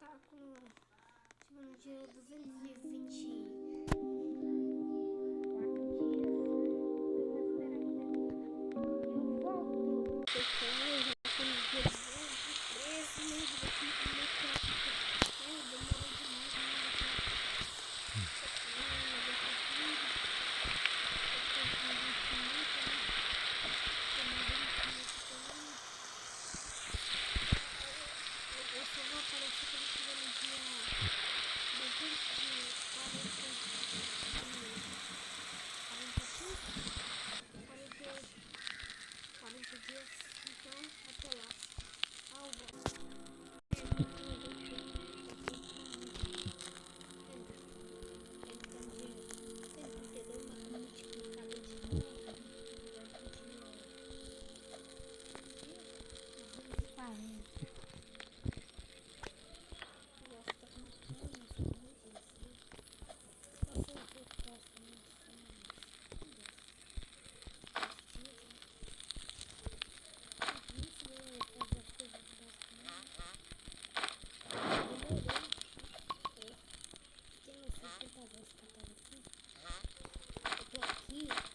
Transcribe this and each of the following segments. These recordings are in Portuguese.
tá com, tipo, no dia 220 40 dias, então até lá. Alba.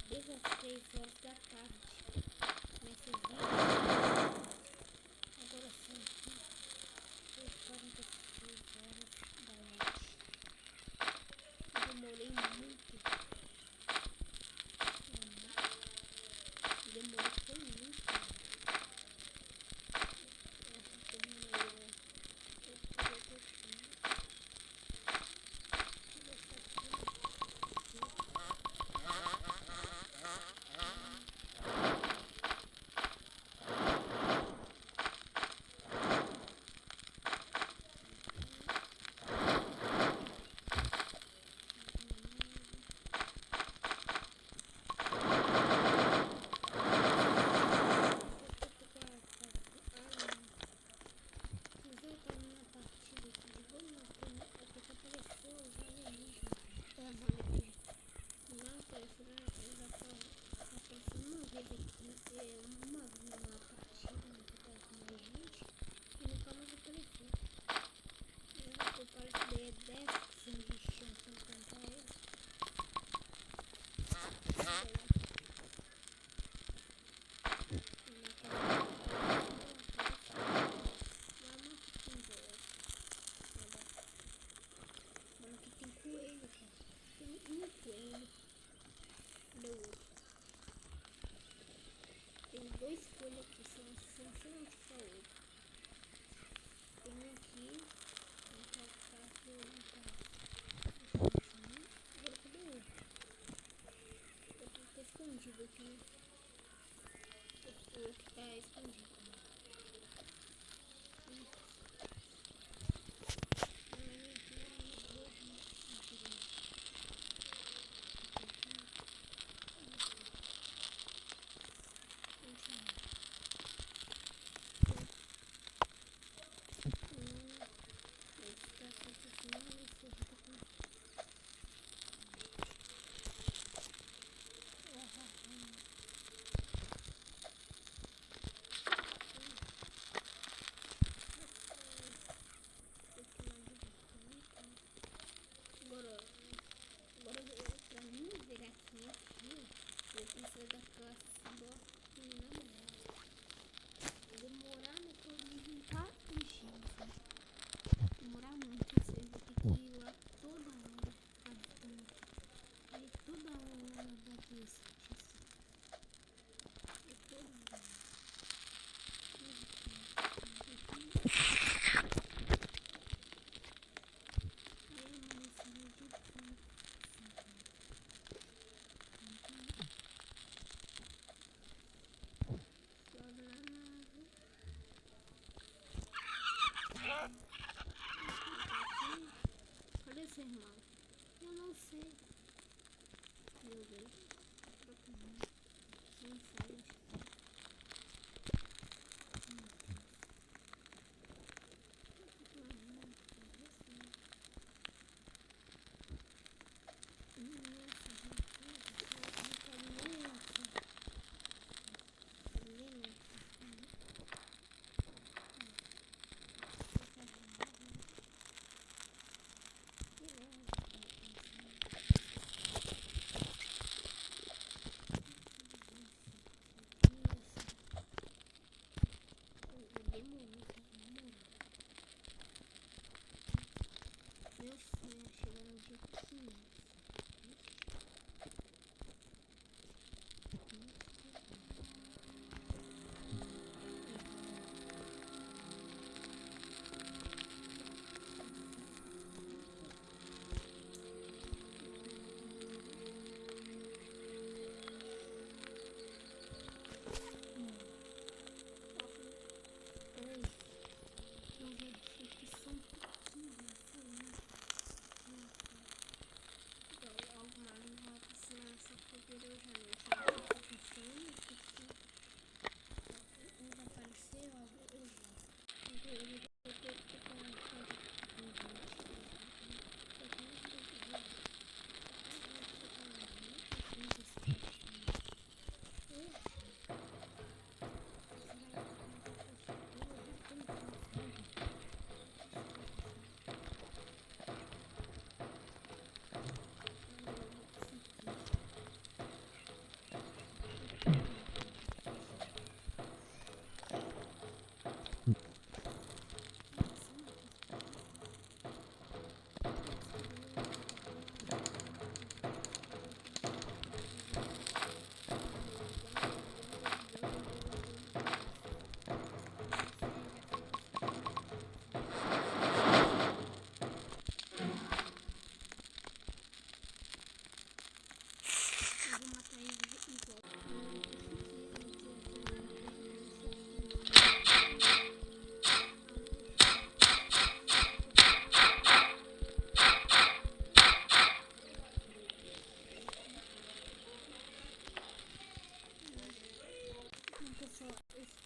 Desde as 3 horas da tarde, nesse vídeo, agora sim, 46 horas da noite. Demorei muito, foi muito. Tem dois coelhos aqui, são excelentes para outro. Tem um aqui, um tá aqui, um tá. Agora cadê o outro? Ele tá escondido aqui. O outro tá escondido. Agora pra mim ver aqui, eu preciso da classe do namorado. Demorar, né, pra eu me juntar enchendo, né? Demorar muito, você vai ter que ir lá toda hora, aí toda hora daqui, toda hora. Cadê seu irmão? Eu não sei. Meu Deus. Mensagem.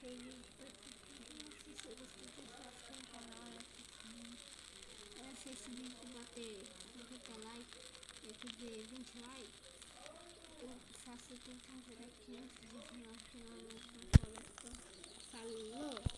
Se eu gostei, se inscreve no canal, se esse vídeo bater 50 likes, quer dizer, 20 likes, eu faço 30 aqui antes de final do canal. Falou!